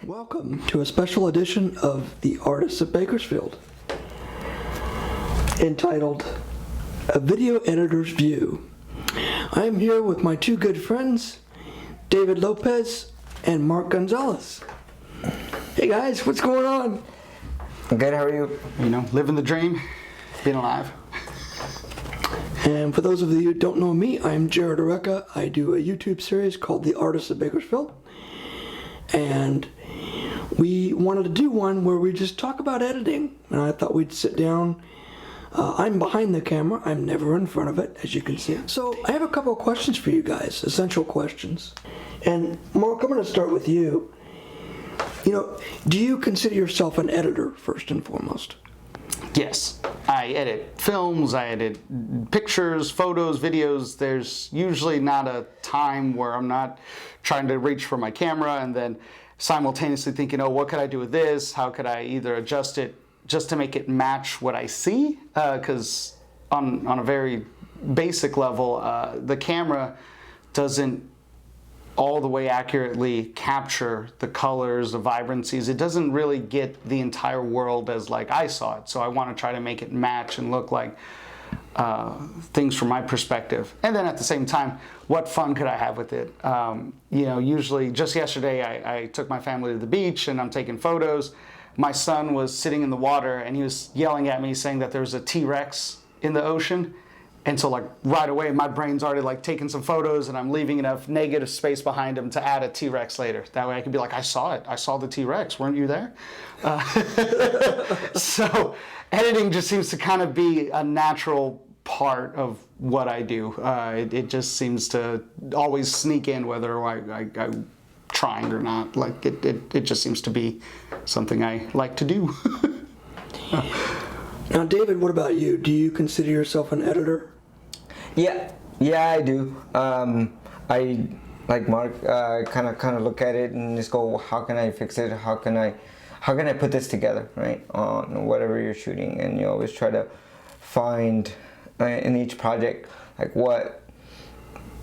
Welcome to a special edition of The Artists of Bakersfield, entitled A Video Editor's View. I am here with my two good friends, David Lopez and Mark Gonzales. Hey guys, what's going on? Good, how are you? You know, living the dream, being alive. And for those of you who don't know me, I'm Jared Oreca. I do a YouTube series called The Artists of Bakersfield. And we wanted to do one where we just talk about editing. And I thought we'd sit down. I'm behind the camera. I'm never in front of it, as you can see. So I have a couple of questions for you guys, essential questions. And Mark, I'm going to start with you. You know, do you consider yourself an editor, first and foremost? Yes, I edit films, I edit pictures, photos, videos. There's usually not a time where I'm not trying to reach for my camera and then simultaneously thinking, oh, what could I do with this? How could I either adjust it just to make it match what I see? Because on a very basic level, the camera doesn't all the way accurately capture the colors, the vibrancies. It doesn't really get the entire world as like I saw it. So I want to try to make it match and look like things from my perspective. And then at the same time, what fun could I have with it? You know, usually just yesterday I took my family to the beach and I'm taking photos. My son was sitting in the water and he was yelling at me saying that there's a T-Rex in the ocean. And so like right away, my brain's already like taking some photos and I'm leaving enough negative space behind him to add a T-Rex later. That way I can be like, I saw it. I saw the T-Rex. Weren't you there? So editing just seems to kind of be a natural part of what I do. It just seems to always sneak in whether I'm trying or not. Like it just seems to be something I like to do. Now, David, what about you? Do you consider yourself an editor? Yeah, I do. I, like Mark, kind of look at it and just go, how can I fix it? How can I put this together, right? On whatever you're shooting, and you always try to find in each project like what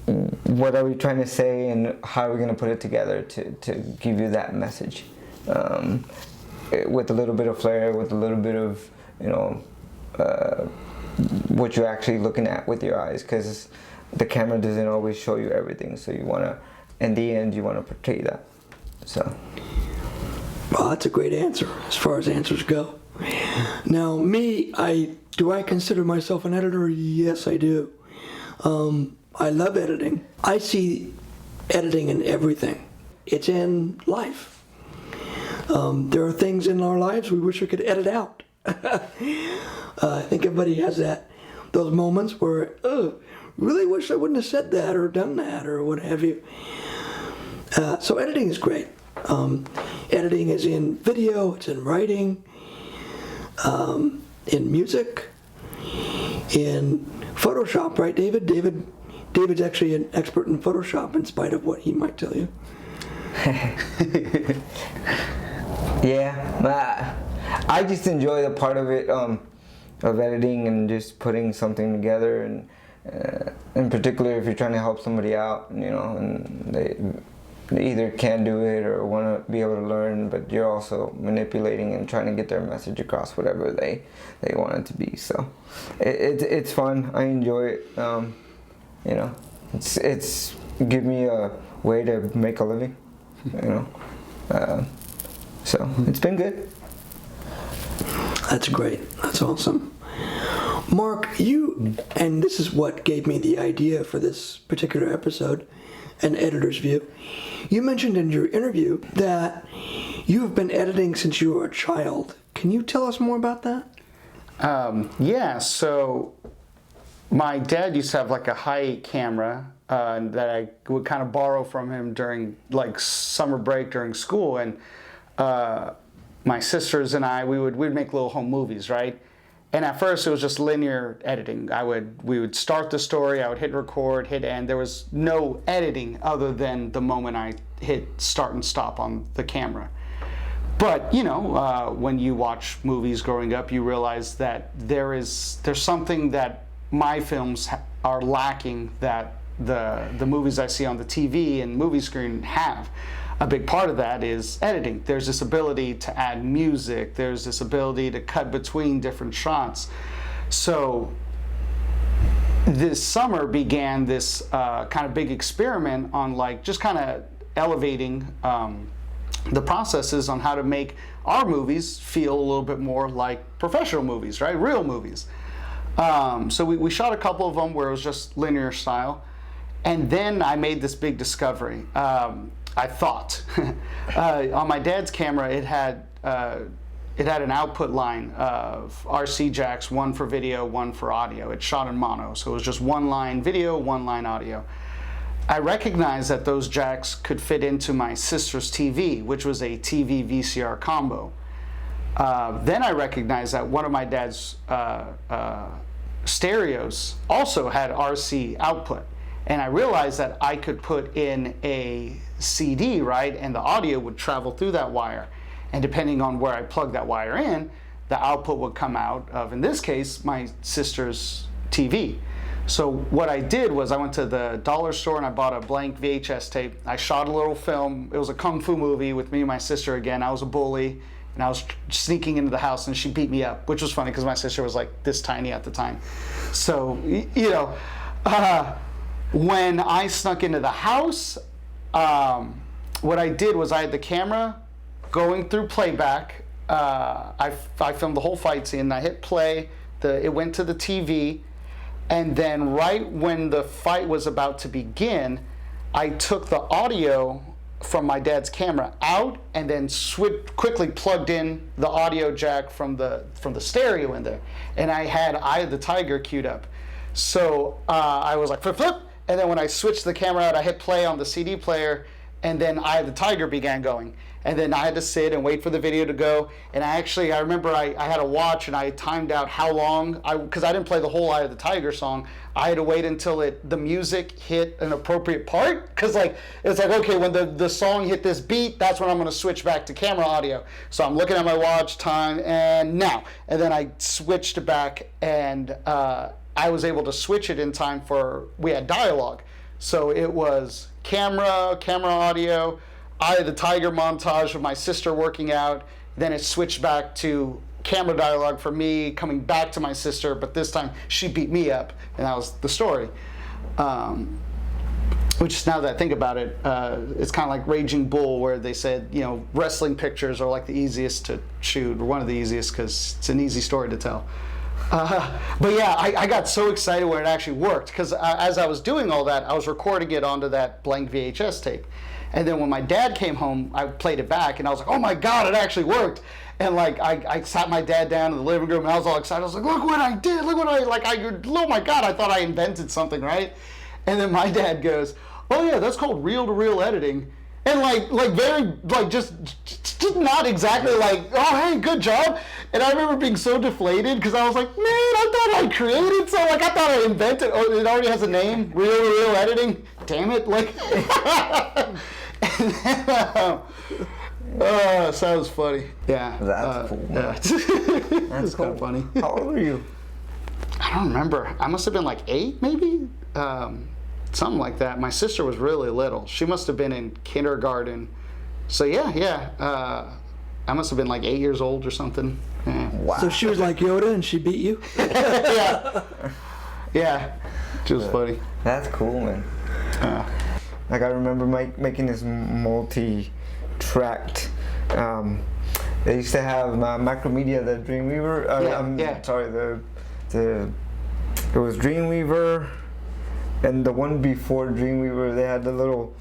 are we trying to say and how are we going to put it together to give you that message, with a little bit of flair, with a little bit of, you know, what you're actually looking at with your eyes, because the camera doesn't always show you everything, so you want to, in the end, you want to portray that. So, well, that's a great answer as far as answers go. Now, me, do I consider myself an editor? Yes, I do. I love editing. I see editing in everything. It's in life. There are things in our lives we wish we could edit out. I think everybody has those moments where, really wish I wouldn't have said that or done that or what have you. So editing is great. Editing is in video, it's in writing, in music, in Photoshop, right, David? David's actually an expert in Photoshop in spite of what he might tell you. Yeah, I just enjoy the part of it, of editing and just putting something together, and in particular if you're trying to help somebody out, you know, and they either can't do it or want to be able to learn, but you're also manipulating and trying to get their message across, whatever they want it to be. So it's fun. I enjoy it. You know, it's give me a way to make a living, you know. So it's been good. That's great. That's awesome. Mark, and this is what gave me the idea for this particular episode, An Editor's View. You mentioned in your interview that you have been editing since you were a child. Can you tell us more about that? Yeah, so my dad used to have like a high camera that I would kind of borrow from him during like summer break during school, and my sisters and I, we'd make little home movies, right? And at first it was just linear editing. We would start the story, I would hit record, hit end. There was no editing other than the moment I hit start and stop on the camera. But, you know, when you watch movies growing up, you realize that there's something that my films are lacking that the movies I see on the TV and movie screen have. a big part of that is editing. There's this ability to add music. There's this ability to cut between different shots. So this summer began this kind of big experiment on like just kind of elevating the processes on how to make our movies feel a little bit more like professional movies, right? Real movies. So we shot a couple of them where it was just linear style. And then I made this big discovery. I thought on my dad's camera, it had an output line of RC jacks, one for video, one for audio. It shot in mono, so it was just one line video, one line audio. I recognized that those jacks could fit into my sister's TV, which was a TV VCR combo. Then I recognized that one of my dad's stereos also had RC output. And I realized that I could put in a CD, right, and the audio would travel through that wire. And depending on where I plug that wire in, the output would come out of, in this case, my sister's TV. So what I did was I went to the dollar store and I bought a blank VHS tape. I shot a little film. It was a kung fu movie with me and my sister again. I was a bully, and I was sneaking into the house, and she beat me up, which was funny because my sister was like this tiny at the time. So, you know, when I snuck into the house, what I did was I had the camera going through playback. I filmed the whole fight scene. I hit play. It went to the TV. And then right when the fight was about to begin, I took the audio from my dad's camera out and then quickly plugged in the audio jack from the stereo in there. And I had Eye of the Tiger queued up. So I was like, flip, flip. And then when I switched the camera out, I hit play on the CD player, and then Eye of the Tiger began going. And then I had to sit and wait for the video to go. And I remember I had a watch, and I timed out how long, because I didn't play the whole Eye of the Tiger song. I had to wait until the music hit an appropriate part, because it's like, okay, when the song hit this beat, that's when I'm going to switch back to camera audio. So I'm looking at my watch, time, and now. And then I switched back, and I was able to switch it in time we had dialogue. So it was camera audio, Eye of the Tiger montage of my sister working out. Then it switched back to camera dialogue for me coming back to my sister, but this time she beat me up, and that was the story. Which, now that I think about it, it's kind of like Raging Bull, where they said, you know, wrestling pictures are like the easiest to shoot, or one of the easiest, because it's an easy story to tell. But yeah, I got so excited when it actually worked, because as I was doing all that, I was recording it onto that blank VHS tape. And then when my dad came home, I played it back, and I was like, oh my God, it actually worked. And like, I sat my dad down in the living room, and I was all excited. I was like, look what I did, oh my God, I thought I invented something, right? And then my dad goes, oh yeah, that's called reel-to-reel editing. And just not exactly like, oh hey, good job. And I remember being so deflated, because I was like, man, I thought I created, so I thought I invented. Oh, it already has a name, reel-to-reel editing. Damn it, And then, sounds funny. Yeah. That's cool. Yeah. That's kind of funny. How old were you? I don't remember. I must have been like 8, maybe. Something like that. My sister was really little. She must have been in kindergarten. So yeah. I must have been like 8 years old or something. Yeah. Wow. So she was like Yoda and she beat you? Yeah. She was funny. That's cool, man. Like, I remember making this multi-tracked. They used to have Macromedia, the Dreamweaver. It was Dreamweaver, and the one before Dreamweaver, they had the little.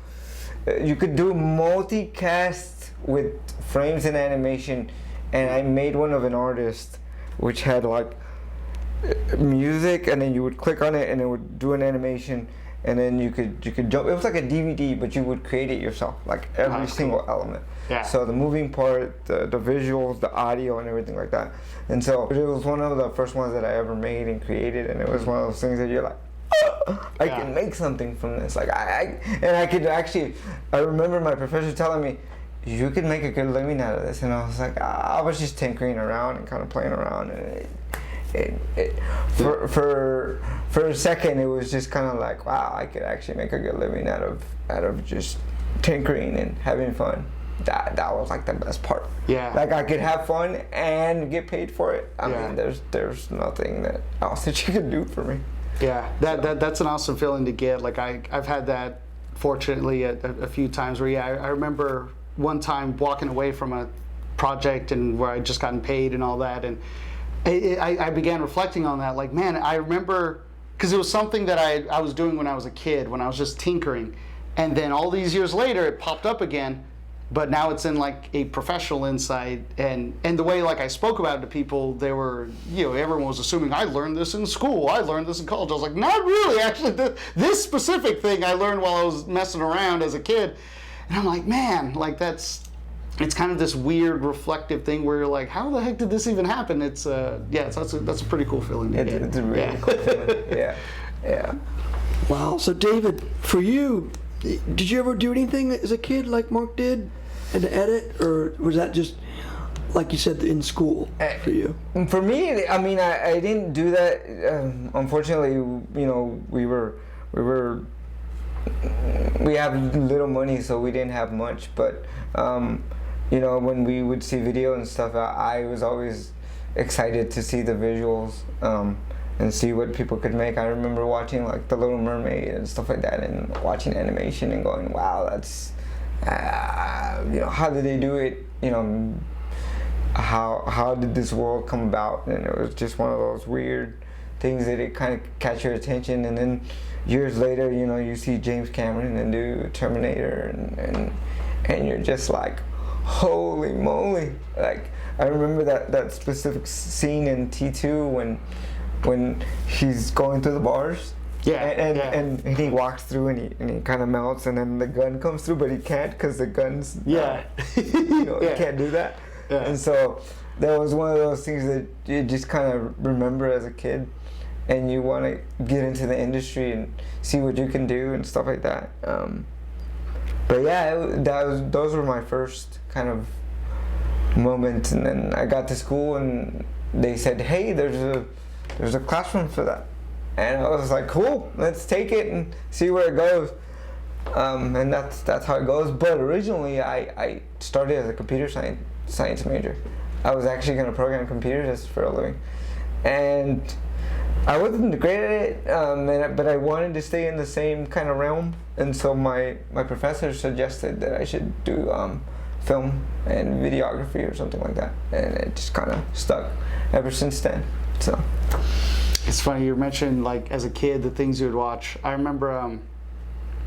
You could do multicast with frames and animation, and I made one of an artist, which had like music, and then you would click on it, and it would do an animation. And then you could jump. It was like a DVD, but you would create it yourself, like every single element. Yeah. So the moving part, the visuals, the audio, and everything like that. And so it was one of the first ones that I ever made and created, and it was one of those things that you're like, oh, I can make something from this. Like I could actually. I remember my professor telling me, you could make a good living out of this, and I was like, I was just tinkering around and kind of playing around, and for a second it was just kind of like, wow, I could actually make a good living out of just tinkering and having fun. That was like the best part. Yeah. Like I could have fun and get paid for it. I Yeah. mean, there's nothing else that you can do for me. Yeah, that's an awesome feeling to get. Like I've had that fortunately a few times where I remember one time walking away from a project and where I just gotten paid and all that, and I began reflecting on that. Like, man, I remember because it was something that I was doing when I was a kid, when I was just tinkering, and then all these years later it popped up again. But now it's in like a professional insight, and the way like I spoke about it to people, they were, everyone was assuming I learned this in school, I learned this in college. I was like, not really, actually. This specific thing I learned while I was messing around as a kid, and I'm like, man, like it's kind of this weird reflective thing where you're like, how the heck did this even happen? It's that's a pretty cool feeling to get. It's a really cool feeling. Yeah. Wow. So David, for you, did you ever do anything as a kid like Mark did, and to edit, or was that just like you said in school for you? For me, I mean, I didn't do that. Unfortunately, we have little money, so we didn't have much. But when we would see video and stuff, I was always excited to see the visuals. And see what people could make. I remember watching like The Little Mermaid and stuff like that, and watching animation and going, wow, that's, how did they do it? How did this world come about? And it was just one of those weird things that it kind of catch your attention. And then years later, you see James Cameron and do Terminator, and you're just like, holy moly. Like, I remember that specific scene in T2 when he's going through the bars, and he walks through and he kind of melts, and then the gun comes through, but he can't because the gun's he can't do that. And so that was one of those things that you just kind of remember as a kid, and you want to get into the industry and see what you can do and stuff like that. But yeah, those were my first kind of moments, and then I got to school and they said, hey, there's a classroom for that, and I was like, cool, let's take it and see where it goes. And that's how it goes. But originally I started as a computer science major. I was actually going to program computers for a living, and I wasn't great at it, but I wanted to stay in the same kind of realm, and so my professor suggested that I should do film and videography or something like that, and it just kind of stuck ever since then. So it's funny you mentioned like as a kid the things you would watch. I remember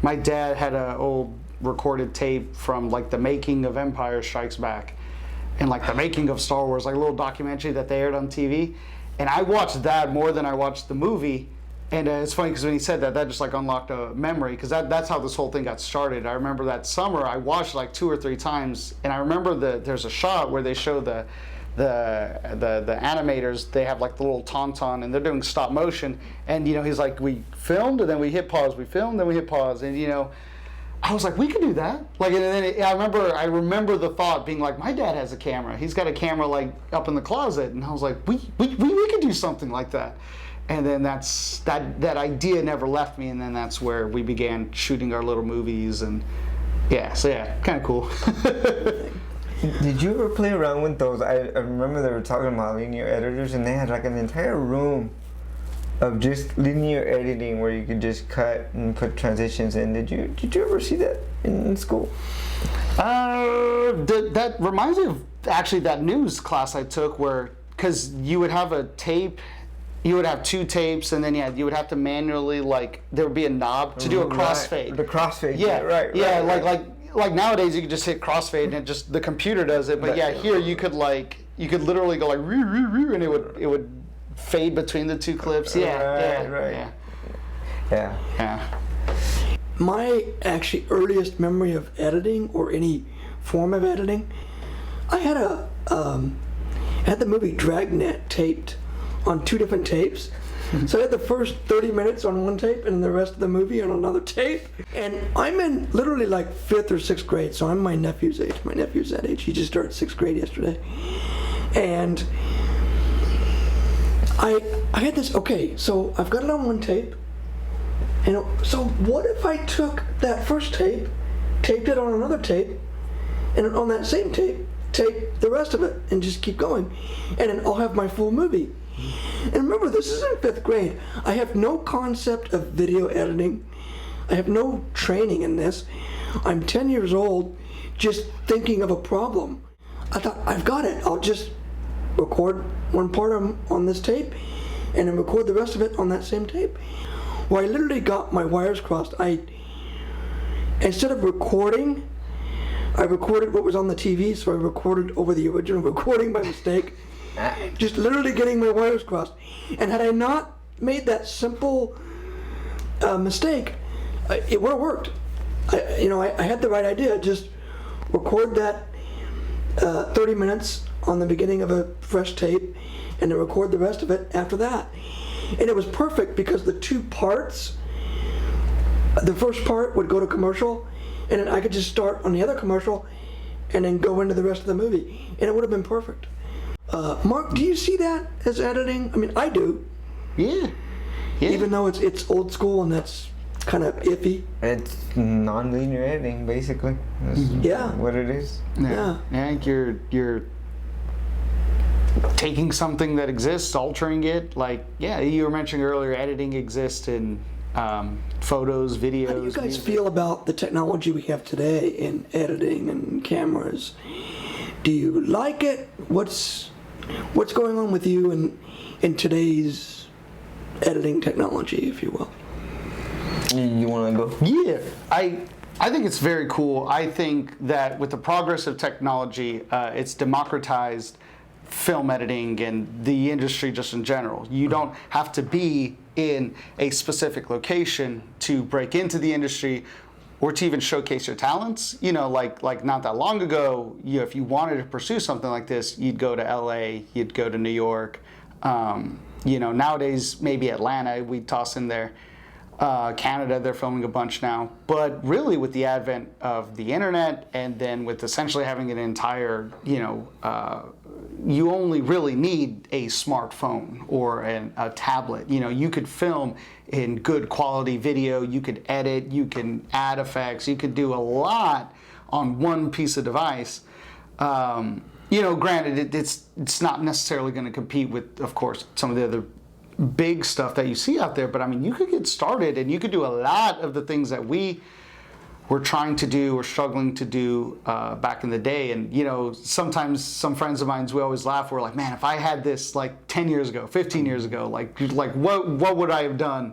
my dad had an old recorded tape from like the making of Empire Strikes Back and like the making of Star Wars, like a little documentary that they aired on TV, and I watched that more than I watched the movie. And it's funny because when he said that just like unlocked a memory, because that's how this whole thing got started. I remember that summer I watched like 2 or 3 times, and I remember there's a shot where they show the animators, they have like the little tauntaun and they're doing stop motion, and he's like, we filmed and then we hit pause, we filmed then we hit pause, and I was like, we could do that. Like, and then I remember the thought being like, my dad has a camera, he's got a camera like up in the closet, and I was like, we could do something like that. And then that idea never left me, and then that's where we began shooting our little movies, and kind of cool. Did you ever play around with those? I remember they were talking about linear editors, and they had like an entire room of just linear editing where you could just cut and put transitions in. Did you ever see that in school? That reminds me of actually that news class I took, where because you would have a tape. You would have 2 tapes, and then you would have to manually, like, there would be a knob to do a crossfade. The crossfade. Yeah, right. Like nowadays you could just hit crossfade and the computer does it. But here you could literally go like and it would fade between the 2 clips. Right. Yeah. My actually earliest memory of editing or any form of editing, I had the movie Dragnet taped on 2 different tapes. So I had the first 30 minutes on one tape and the rest of the movie on another tape. And I'm in literally like 5th or 6th grade, so I'm my nephew's age. My nephew's that age. He just started 6th grade yesterday. And I had this, okay, so I've got it on one tape. And so what if I took that first tape, taped it on another tape, and on that same tape the rest of it, and just keep going, and then I'll have my full movie. And remember, this is in 5th grade. I have no concept of video editing. I have no training in this. I'm 10 years old, just thinking of a problem. I thought, I've got it. I'll just record one part on this tape, and then record the rest of it on that same tape. Well, I literally got my wires crossed. Instead of recording, I recorded what was on the TV, so I recorded over the original recording by mistake. Just literally getting my wires crossed. And had I not made that simple mistake, it would have worked. I had the right idea. Just record that 30 minutes on the beginning of a fresh tape, and then record the rest of it after that. And it was perfect because the two parts, the first part would go to commercial, and then I could just start on the other commercial and then go into the rest of the movie, and it would have been perfect. Mark, do you see that as editing? I mean, I do. Yeah. Even though it's old school and that's kind of iffy. It's non-linear editing, basically. That's what it is. Yeah. I think you're taking something that exists, altering it. Like, you were mentioning earlier, editing exists in photos, videos. How do you guys music. feel about the technology we have today in editing and cameras? Do you like it? What's going on with you in today's editing technology, if you will? You want to go? Yeah, I think it's very cool. I think that with the progress of technology, it's democratized film editing and the industry just in general. You don't have to be in a specific location to break into the industry or to even showcase your talents. Like not that long ago, if you wanted to pursue something like this, you'd go to LA, you'd go to New York. Nowadays, maybe Atlanta, we'd toss in there. Canada, they're filming a bunch now. But really, with the advent of the internet, and then with essentially having an entire, you only really need a smartphone or a tablet. You could film in good quality video, you could edit, you can add effects, you could do a lot on one piece of device. Granted, it's not necessarily going to compete with, of course, some of the other big stuff that you see out there, but I mean, you could get started and you could do a lot of the things that we were trying to do or struggling to do back in the day. And sometimes some friends of mine, we always laugh, we're like, man, if I had this like 10 years ago, 15 years ago, like what would I have done?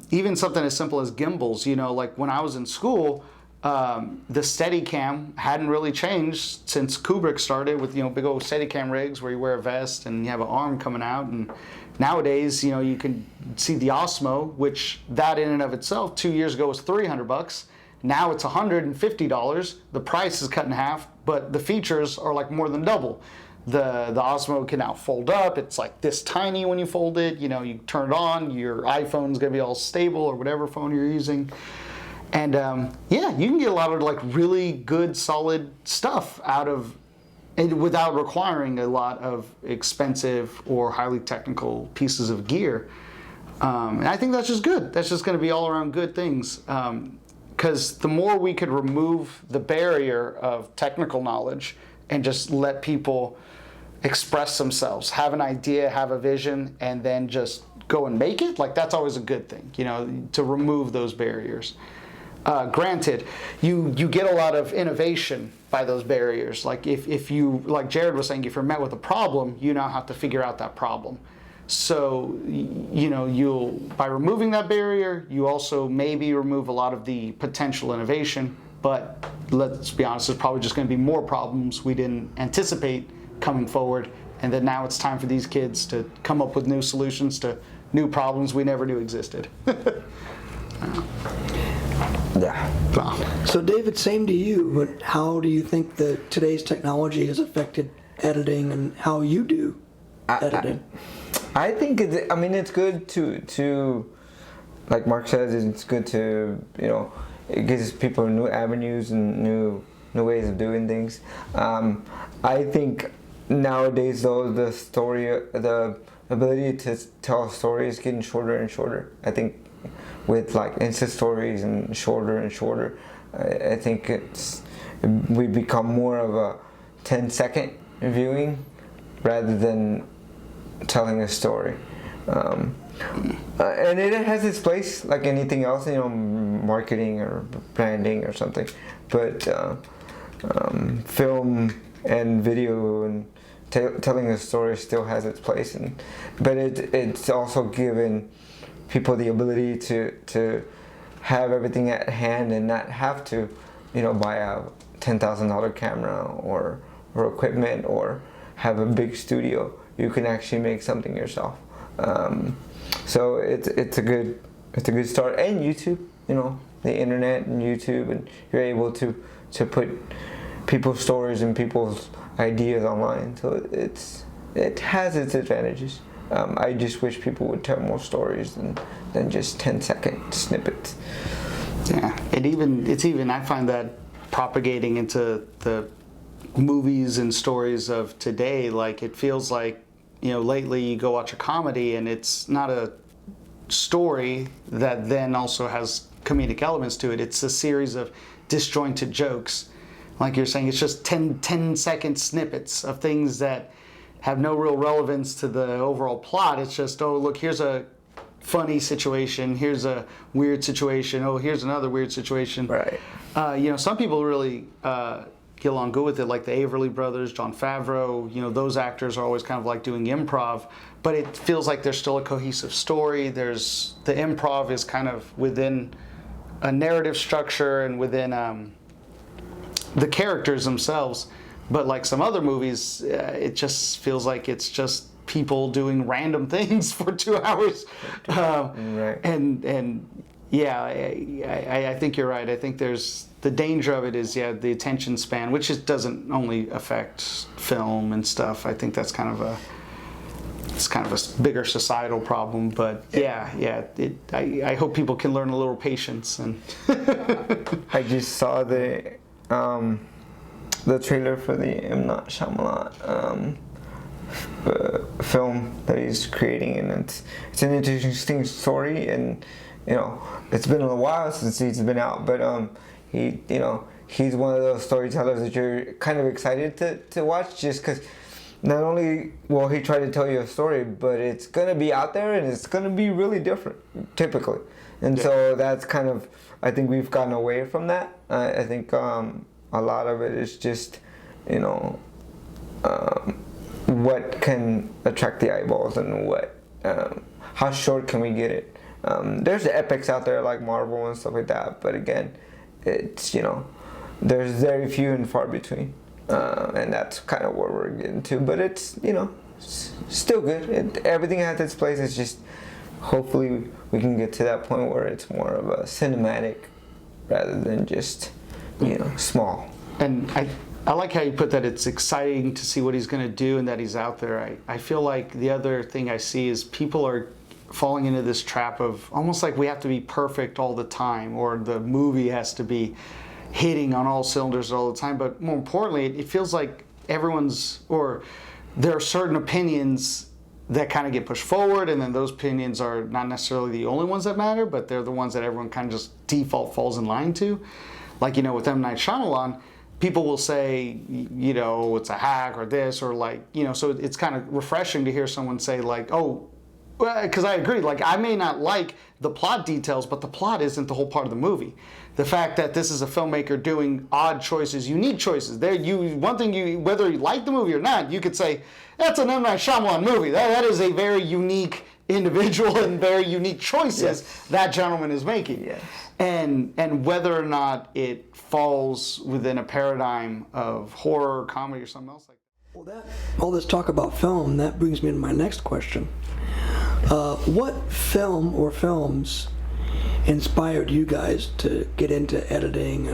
Even something as simple as gimbals. Like when I was in school, the Steadicam hadn't really changed since Kubrick started with big old Steadicam rigs where you wear a vest and you have an arm coming out. And nowadays, you can see the Osmo, which that in and of itself 2 years ago was $300. Now it's $150. The price is cut in half, but the features are like more than double. The Osmo can now fold up. It's like this tiny when you fold it. You turn it on, your iPhone's gonna be all stable or whatever phone you're using. And you can get a lot of like really good, solid stuff out of it without requiring a lot of expensive or highly technical pieces of gear. And I think that's just good. That's just going to be all around good things. Because the more we could remove the barrier of technical knowledge and just let people express themselves, have an idea, have a vision, and then just go and make it, like that's always a good thing, to remove those barriers. Granted, you get a lot of innovation by those barriers. Like if you, like Jared was saying, if you're met with a problem, you now have to figure out that problem. So, you'll, by removing that barrier, you also maybe remove a lot of the potential innovation, but let's be honest, there's probably just going to be more problems we didn't anticipate coming forward. And then now it's time for these kids to come up with new solutions to new problems we never knew existed. Yeah. So David, same to you, but how do you think that today's technology has affected editing and how you do editing? I think it's good to like Mark says, it's good to, it gives people new avenues and new ways of doing things. I think nowadays though, the ability to tell a story is getting shorter and shorter. I think with like Insta stories and shorter. I think we become more of a 10-second viewing rather than telling a story. And it has its place like anything else, marketing or branding or something. But film and video and telling a story still has its place, but it's also given people the ability to have everything at hand and not have to, buy a $10,000 camera or equipment or have a big studio. You can actually make something yourself. So it's a good start. And YouTube, the internet and YouTube, and you're able to put people's stories and people's ideas online. So it has its advantages. I just wish people would tell more stories than just 10-second snippets. Yeah, it's even I find that propagating into the movies and stories of today. Like it feels like, lately you go watch a comedy and it's not a story that then also has comedic elements to it. It's a series of disjointed jokes. Like you're saying, it's just 10-second snippets of things that have no real relevance to the overall plot. It's just, oh, look, here's a funny situation. Here's a weird situation. Oh, here's another weird situation. Right. Some people really get along good with it, like the Averly brothers, Jon Favreau. Those actors are always kind of like doing improv, but it feels like there's still a cohesive story. The improv is kind of within a narrative structure and within the characters themselves. But like some other movies, it just feels like it's just people doing random things for 2 hours. Right. And yeah, I think you're right. I think there's the danger of it is the attention span, which doesn't only affect film and stuff. I think that's kind of a bigger societal problem. But I hope people can learn a little patience. And I just saw the trailer for the M. Night Shyamalan film that he's creating, and it's an interesting story, and it's been a while since he's been out, but he's one of those storytellers that you're kind of excited to watch, just because not only will he try to tell you a story, but it's going to be out there and it's going to be really different typically, and so that's kind of, I think we've gotten away from that. I think a lot of it is just what can attract the eyeballs and how short can we get it. There's the epics out there like Marvel and stuff like that, but again, it's there's very few and far between, and that's kind of where we're getting to. But it's still good. Everything has its place. It's just hopefully we can get to that point where it's more of a cinematic rather than just small. And I like how you put that. It's exciting to see what he's going to do and that he's out there. I feel like the other thing I see is people are falling into this trap of almost like we have to be perfect all the time, or the movie has to be hitting on all cylinders all the time. But more importantly, it feels like there are certain opinions that kind of get pushed forward, and then those opinions are not necessarily the only ones that matter, but they're the ones that everyone kind of just default falls in line to. Like, with M. Night Shyamalan, people will say, it's a hack or this, or so it's kind of refreshing to hear someone say like, oh, because I agree, like I may not like the plot details, but the plot isn't the whole part of the movie. The fact that this is a filmmaker doing odd choices, unique choices. Whether you like the movie or not, you could say, that's an M. Night Shyamalan movie. That is a very unique individual and very unique choices that gentleman is making. Yes. And whether or not it falls within a paradigm of horror, comedy, or something else like that. Well, all this talk about film, that brings me to my next question. What film or films inspired you guys to get into editing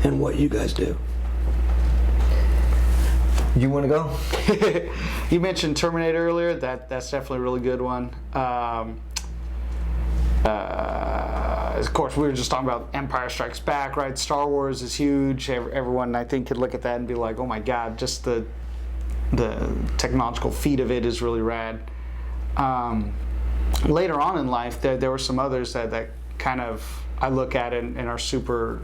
and what you guys do? You want to go? You mentioned Terminator earlier. That's definitely a really good one. Of course, we were just talking about Empire Strikes Back, right? Star Wars is huge. Everyone, I think, could look at that and be like, oh my God, just the technological feat of it is really rad. later on in life, there were some others that kind of I look at and are super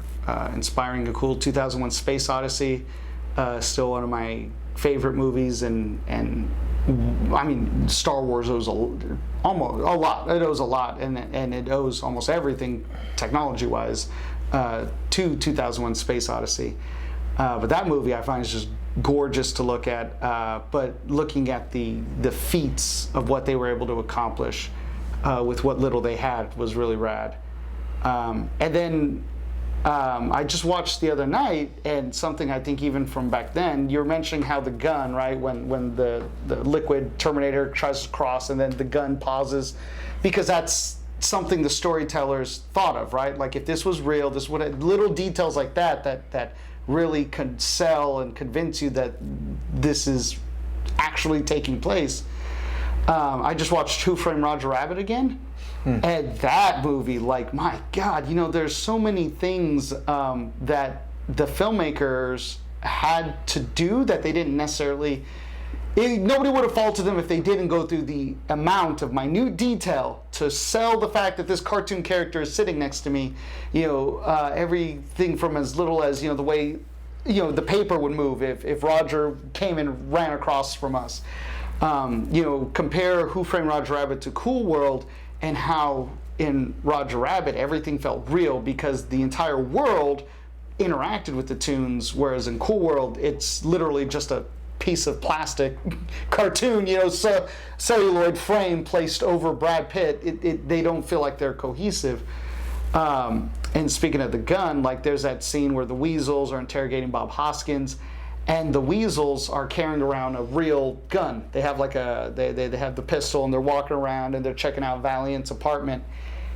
inspiring and cool. 2001: Space Odyssey, still one of my favorite movies, and I mean, Star Wars owes almost a lot. It owes a lot, and it owes almost everything technology-wise to 2001: Space Odyssey. But that movie I find is just gorgeous to look at. But looking at the feats of what they were able to accomplish with what little they had was really rad. And then I just watched the other night, and something I think even from back then, you're mentioning how the gun, right, when the liquid Terminator tries to cross and then the gun pauses, because that's something the storytellers thought of, right? Like, if this was real, this would, little details like that really could sell and convince you that this is actually taking place. I just watched Who Framed Roger Rabbit again. And that movie, like, my God, there's so many things that the filmmakers had to do that they didn't necessarily. Nobody would have faulted them if they didn't go through the amount of minute detail to sell the fact that this cartoon character is sitting next to me. Everything from as little as the way the paper would move if Roger came and ran across from us. Compare Who Framed Roger Rabbit to Cool World, and how in Roger Rabbit everything felt real because the entire world interacted with the tunes, whereas in Cool World it's literally just a piece of plastic cartoon, celluloid frame placed over Brad Pitt. They don't feel like they're cohesive. And speaking of the gun, like, there's that scene where the Weasels are interrogating Bob Hoskins, and the Weasels are carrying around a real gun. They have they have the pistol, and they're walking around and they're checking out Valiant's apartment.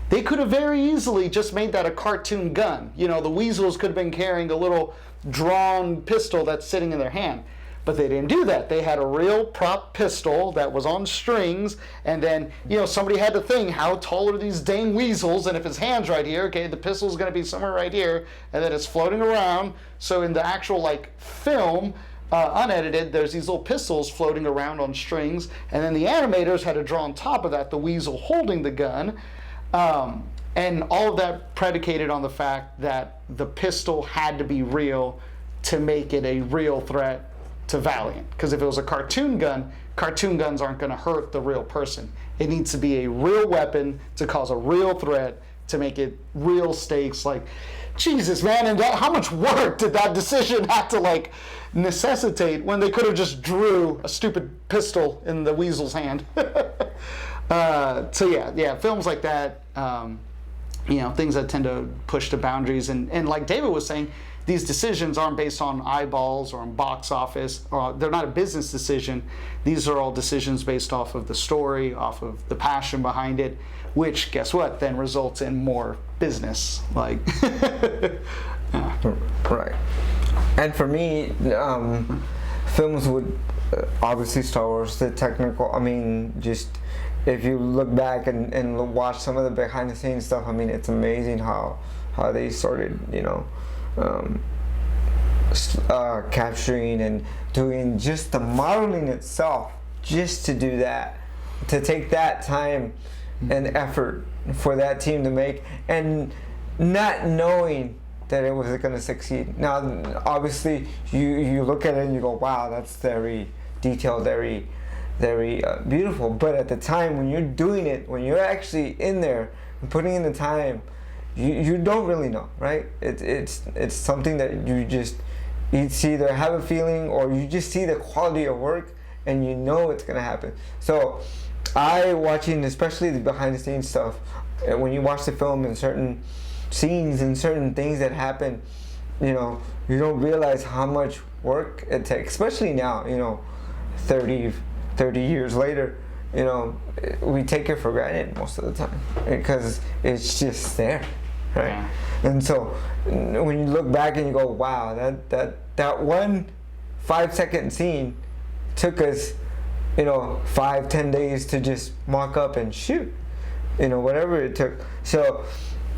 They could have very easily just made that a cartoon gun. The Weasels could have been carrying a little drawn pistol that's sitting in their hand. But they didn't do that. They had a real prop pistol that was on strings, and then, somebody had to think, how tall are these dang weasels? And if his hand's right here, okay, the pistol's going to be somewhere right here, and then it's floating around. So in the actual, film, unedited, there's these little pistols floating around on strings, and then the animators had to draw on top of that the weasel holding the gun. And all of that predicated on the fact that the pistol had to be real to make it a real threat to Valiant. Because if it was a cartoon guns aren't going to hurt the real person. It needs to be a real weapon to cause a real threat, to make it real stakes. Like, Jesus, man, and how much work did that decision have to necessitate when they could have just drew a stupid pistol in the weasel's hand? So yeah, films like that, things that tend to push the boundaries, and like David was saying, these decisions aren't based on eyeballs or on box office, or they're not a business decision. These are all decisions based off of the story, off of the passion behind it, which, guess what, then results in more business. Yeah. Right. And for me, films would, obviously Star Wars, the technical, just if you look back and watch some of the behind the scenes stuff, it's amazing how they started, capturing and doing just the modeling itself, just to do that, to take that time and effort for that team to make, and not knowing that it was going to succeed. Now, obviously, you look at it and you go, wow, that's very detailed, very beautiful. But at the time when you're doing it, when you're actually in there and putting in the time, you don't really know, right? It's something that you either have a feeling, or you just see the quality of work and you know it's gonna happen. So watching, especially the behind the scenes stuff, when you watch the film and certain scenes and certain things that happen, you don't realize how much work it takes, especially now, 30 years later. We take it for granted most of the time because it's just there, right? Yeah. And so when you look back and you go, wow, that one 5-second scene took us, 5-10 days to just mock up and shoot, whatever it took. So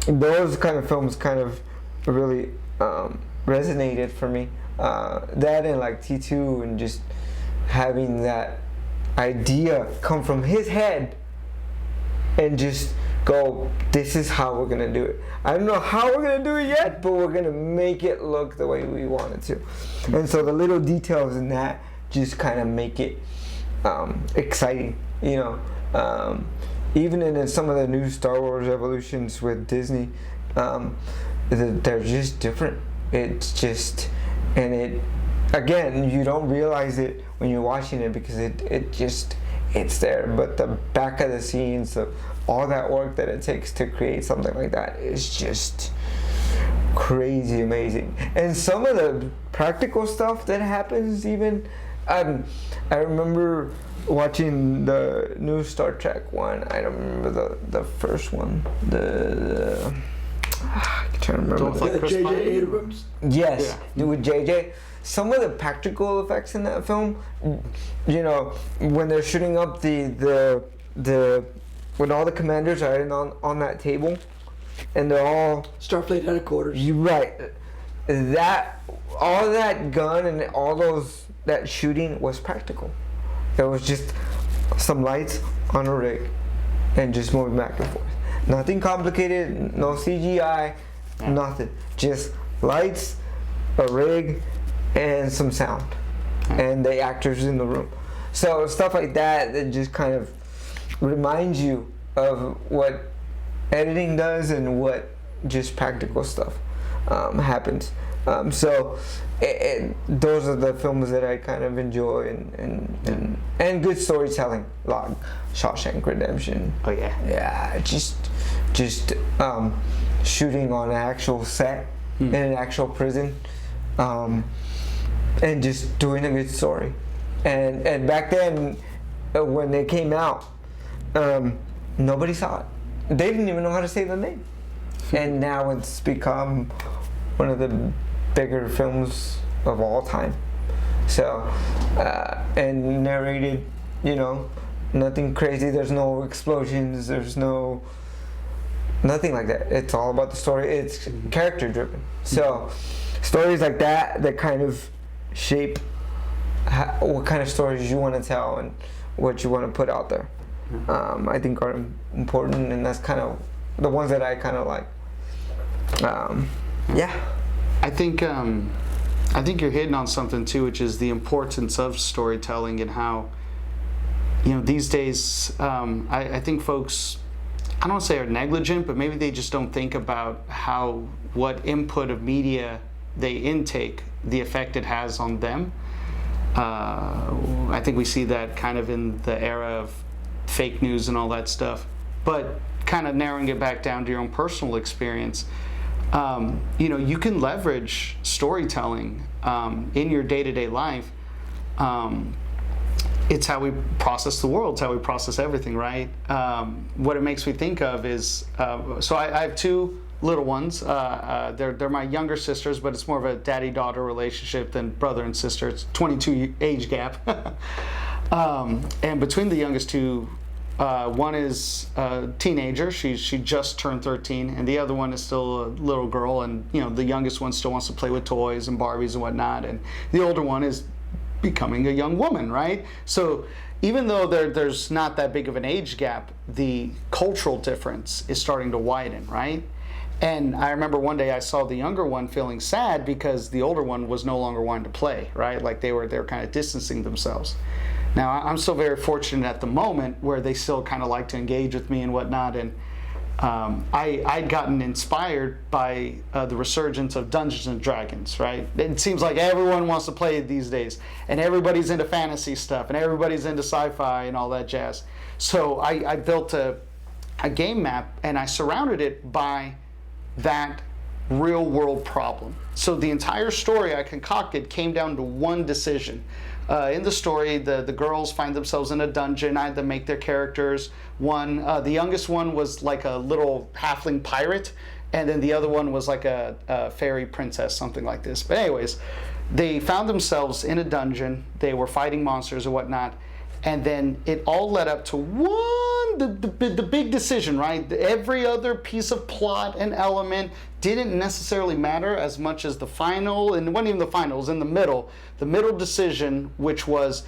those kind of films kind of really resonated for me. That and like T2, and just having that idea come from his head and just go, this is how we're gonna do it. I don't know how we're gonna do it yet, but we're gonna make it look the way we want it to. And so the little details in that just kind of make it exciting, you know. Even in some of the new Star Wars evolutions with Disney, they're just different. It's just, and it, again, you don't realize it when you're watching it because it's there. But the back of the scenes of all that work that it takes to create something like that is just crazy amazing. And some of the practical stuff that happens, even, I remember watching the new Star Trek one. I don't remember the first one. I'm trying to remember. Like J.J. Abrams? Yes, with JJ. Some of the practical effects in that film, you know, when they're shooting up the when all the commanders are in on that table, and they're all Starfleet headquarters. you're right. That all that gun and all that shooting was practical. It was just some lights on a rig and just moving back and forth. Nothing complicated, no CGI, nothing. Just lights, a rig, and some sound. And the actors in the room. So stuff like that just kind of reminds you of what editing does and what just practical stuff happens. So those are the films that I kind of enjoy and good storytelling, like Shawshank Redemption. Oh yeah. Yeah, just shooting on an actual set in an actual prison, and just doing a good story. And back then, when they came out, nobody saw it. They didn't even know how to say the name. And now it's become one of the bigger films of all time. So, and narrated, you know, nothing crazy. There's no explosions. There's nothing like that. It's all about the story. It's character driven. So, stories like that kind of shape what kind of stories you want to tell and what you want to put out there. I think are important, and that's kind of the ones that I kind of like. Yeah. I think you're hitting on something too, which is the importance of storytelling and how, you know, these days, I think folks, I don't want to say are negligent, but maybe they just don't think about what input of media they intake, the effect it has on them. I think we see that kind of in the era of fake news and all that stuff, but kind of narrowing it back down to your own personal experience. You know, you can leverage storytelling in your day-to-day life. It's how we process the world. It's how we process everything, right? What it makes me think of is, so I have two little ones. They're my younger sisters, but it's more of a daddy-daughter relationship than brother and sister. It's 22 age gap. And between the youngest two, one is a teenager. She just turned 13, and the other one is still a little girl. And you know, the youngest one still wants to play with toys and Barbies and whatnot, and the older one is becoming a young woman, right? So even though there's not that big of an age gap, the cultural difference is starting to widen, right? And I remember one day I saw the younger one feeling sad because the older one was no longer wanting to play, right? Like they were kind of distancing themselves. Now, I'm still very fortunate at the moment where they still kind of like to engage with me and whatnot. And I'd gotten inspired by the resurgence of Dungeons and Dragons, right? It seems like everyone wants to play it these days. And everybody's into fantasy stuff. And everybody's into sci-fi and all that jazz. So I built a game map and I surrounded it by that real world problem. So the entire story I concocted came down to one decision. In the story, the girls find themselves in a dungeon. I had to make their characters. The youngest one was like a little halfling pirate, and then the other one was like a fairy princess, something like this. But anyways, they found themselves in a dungeon. They were fighting monsters and whatnot, and then it all led up to the big decision, right? Every other piece of plot and element didn't necessarily matter as much as the final, and it wasn't even the final, it was in the middle decision, which was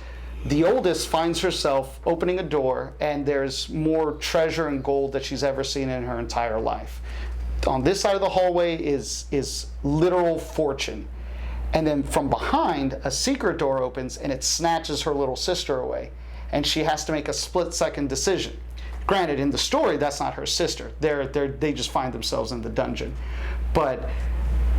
the oldest finds herself opening a door, and there's more treasure and gold that she's ever seen in her entire life. On this side of the hallway is literal fortune. And then from behind, a secret door opens, and it snatches her little sister away. And she has to make a split-second decision. Granted, in the story, that's not her sister. They just find themselves in the dungeon. But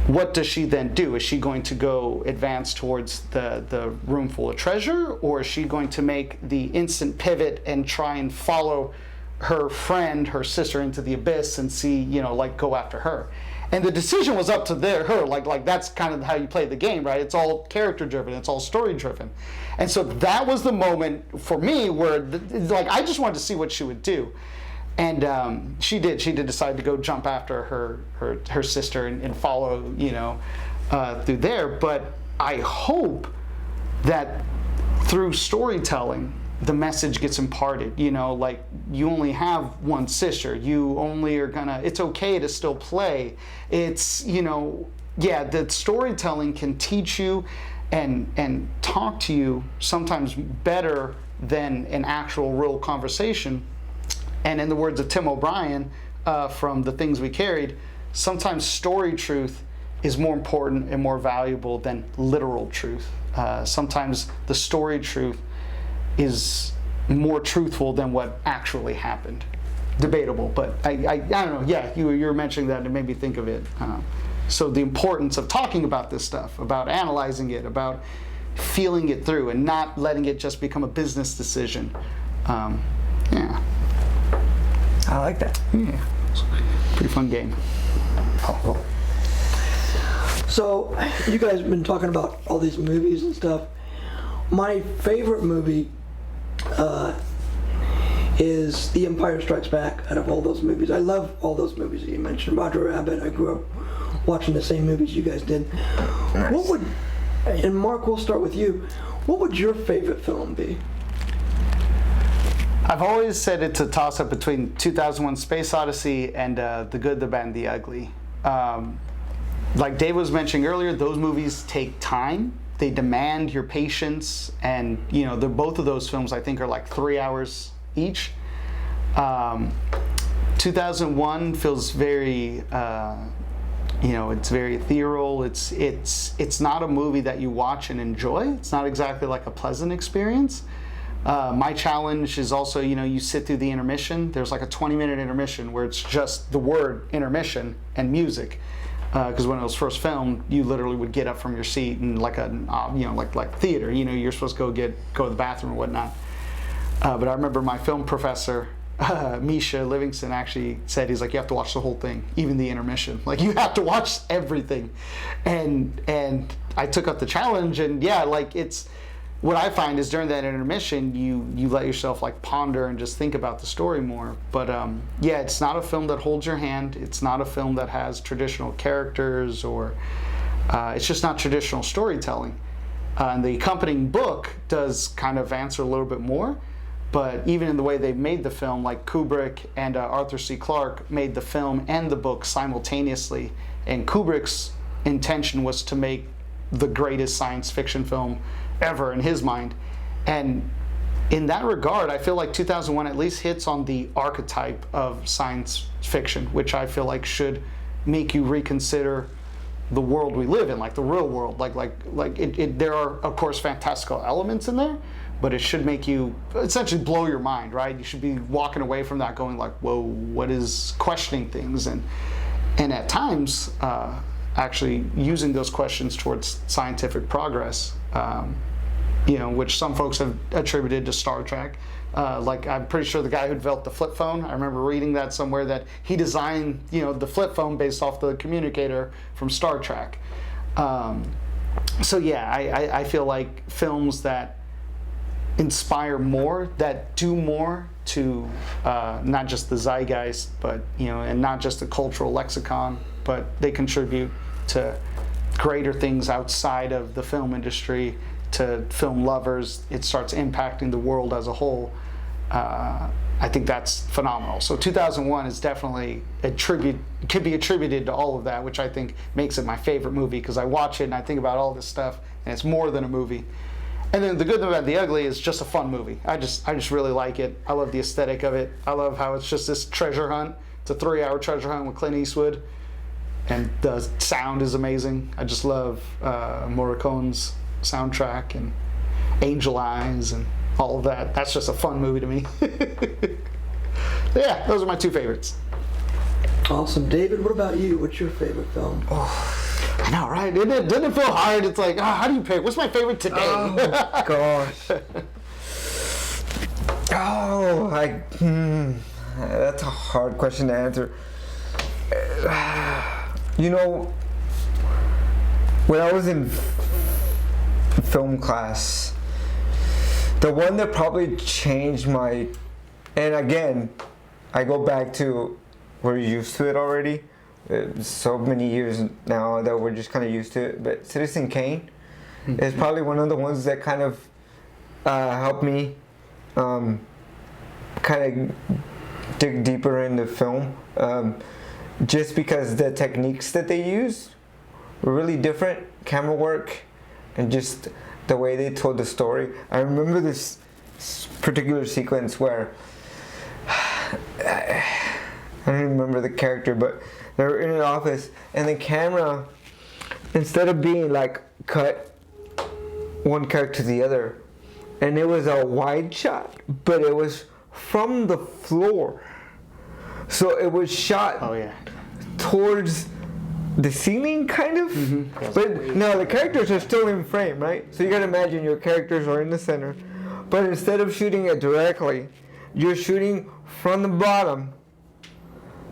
what does she then do? Is she going to go advance towards the room full of treasure, or is she going to make the instant pivot and try and follow her friend, her sister, into the abyss and see, like, go after her? And the decision was up to her. Like that's kind of how you play the game, right? It's all character driven. It's all story driven. And so that was the moment for me where, I just wanted to see what she would do. And she did. She did decide to go jump after her sister and follow, through there. But I hope that through storytelling, the message gets imparted. Like, you only have one sister. You only are gonna. It's okay to still play. It's that storytelling can teach you and talk to you sometimes better than an actual real conversation. And in the words of Tim O'Brien from The Things We Carried, sometimes story truth is more important and more valuable than literal truth. Sometimes the story truth is more truthful than what actually happened. Debatable, but I don't know. Yeah, you were mentioning that, and it made me think of it. So the importance of talking about this stuff, about analyzing it, about feeling it through, and not letting it just become a business decision. Yeah. I like that. Yeah. Pretty fun game. So, you guys have been talking about all these movies and stuff. My favorite movie is The Empire Strikes Back out of all those movies. I love all those movies that you mentioned. Roger Rabbit, I grew up watching the same movies you guys did. Nice. And Mark, we'll start with you. What would your favorite film be? I've always said it's a toss-up between 2001: Space Odyssey and The Good, the Bad, and the Ugly. Like Dave was mentioning earlier, those movies take time. They demand your patience, and both of those films I think are like 3 hours each. 2001 feels very, it's very ethereal. It's not a movie that you watch and enjoy. It's not exactly like a pleasant experience. My challenge is also, you sit through the intermission. There's like a 20-minute intermission where it's just the word intermission and music. Because when it was first filmed, you literally would get up from your seat and like theater. You're supposed to go to the bathroom or whatnot. But I remember my film professor, Misha Livingston, actually said, he's like, you have to watch the whole thing, even the intermission. Like, you have to watch everything. And I took up the challenge, and it's. What I find is during that intermission, you let yourself like ponder and just think about the story more. But it's not a film that holds your hand. It's not a film that has traditional characters, or it's just not traditional storytelling. And the accompanying book does kind of answer a little bit more. But even in the way they made the film, like Kubrick and Arthur C. Clarke made the film and the book simultaneously. And Kubrick's intention was to make the greatest science fiction film ever in his mind. And in that regard, I feel like 2001 at least hits on the archetype of science fiction, which I feel like should make you reconsider the world we live in, like the real world. There are, of course, fantastical elements in there, but it should make you essentially blow your mind, right? You should be walking away from that going like, whoa, what is, questioning things, and at times actually using those questions towards scientific progress, which some folks have attributed to Star Trek. I'm pretty sure the guy who developed the flip phone, I remember reading that somewhere, that he designed, the flip phone based off the communicator from Star Trek. I feel like films that inspire more, that do more to not just the zeitgeist, but, and not just the cultural lexicon, but they contribute to greater things outside of the film industry, to film lovers. It starts impacting the world as a whole. I think that's phenomenal. So 2001 is definitely could be attributed to all of that, which I think makes it my favorite movie, because I watch it and I think about all this stuff, and it's more than a movie. And then the good thing about The Ugly is just a fun movie. I just really like it. I love the aesthetic of it. I love how it's just this treasure hunt. It's a 3-hour treasure hunt with Clint Eastwood, and the sound is amazing. I just love Morricone's soundtrack and Angel Eyes and all of that. That's just a fun movie to me. Yeah, those are my 2 favorites. Awesome. David, what about you? What's your favorite film? I know, right? Didn't it feel hard? It's like, how do you pick? What's my favorite today? Oh gosh. That's a hard question to answer. You know, when I was in film class, the one that probably changed my, and again, I go back to, we're used to it already. So many years now that we're just kind of used to it. But Citizen Kane is probably one of the ones that kind of helped me kind of dig deeper into film. Just because the techniques that they used were really different, camera work, and just the way they told the story. I remember this particular sequence where I don't even remember the character, but they were in an office, and the camera, instead of being like cut one character to the other, and it was a wide shot, but it was from the floor. So it was shot towards the ceiling, kind of. But no, the characters are still in frame, right? So you gotta imagine your characters are in the center, but instead of shooting it directly, you're shooting from the bottom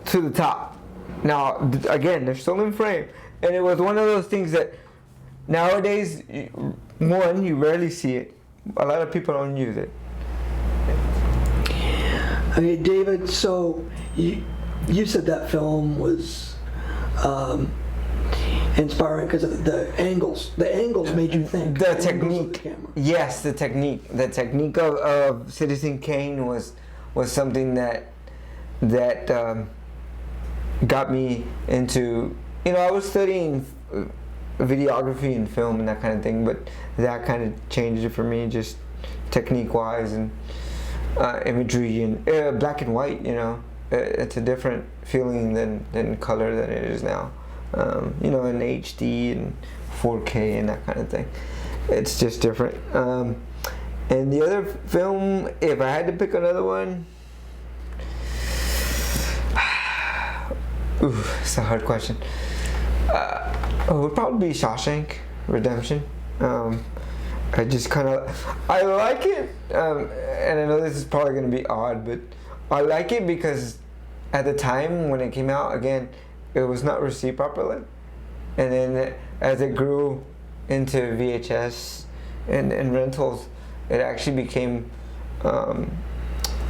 to the top. Now, again, they're still in frame, and it was one of those things that nowadays, one, you rarely see it. A lot of people don't use it. Okay, David, so you said that film was inspiring because of the angles. The angles made you think. The technique. Yes, the technique. The technique of Citizen Kane was something that got me into, I was studying videography and film and that kind of thing, but that kind of changed it for me, just technique wise and imagery and black and white. It's a different feeling than color than it is now. In HD and 4K and that kind of thing. It's just different. And the other film, if I had to pick another one, it's a hard question. It would probably be Shawshank Redemption. I just I like it, and I know this is probably going to be odd, but I like it because at the time when it came out, again, it was not received properly. And then as it grew into VHS and rentals, it actually became a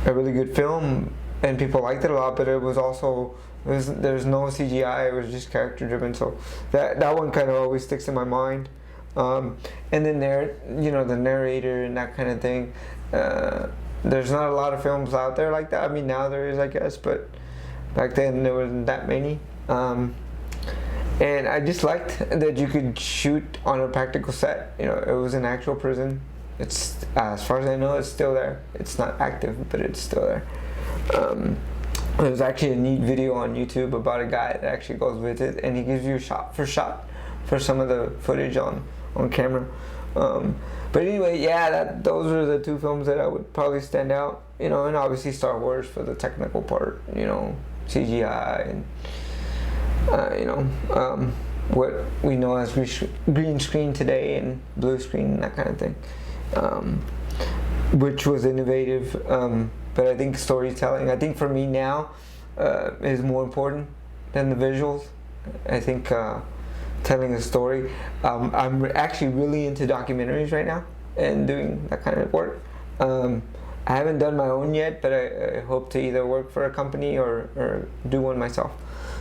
really good film, and people liked it a lot, but it was also, there's no CGI, it was just character driven, so that one kind of always sticks in my mind. And then the narrator and that kind of thing. There's not a lot of films out there like that. I mean, now there is, I guess, but back then there wasn't that many. And I just liked that you could shoot on a practical set. It was an actual prison. It's, as far as I know, it's still there. It's not active, but it's still there. There's actually a neat video on YouTube about a guy that actually goes with it, and he gives you shot for some of the footage on camera. But anyway, those are the 2 films that I would probably stand out. And obviously Star Wars for the technical part. CGI and what we know as green screen today and blue screen and that kind of thing, which was innovative. But I think storytelling, for me now, is more important than the visuals. I think telling a story. I'm actually really into documentaries right now and doing that kind of work. I haven't done my own yet, but I hope to either work for a company or do one myself.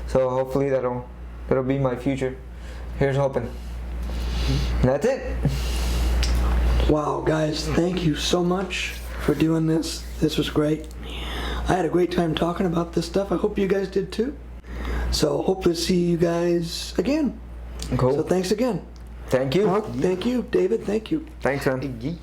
So hopefully that'll be my future. Here's hoping. And that's it. Wow, guys, thank you so much for doing this. This was great. I had a great time talking about this stuff. I hope you guys did too. So hope to see you guys again. Cool. So thanks again. Thank you. Mark, thank you. David, thank you. Thanks, man. Iggy.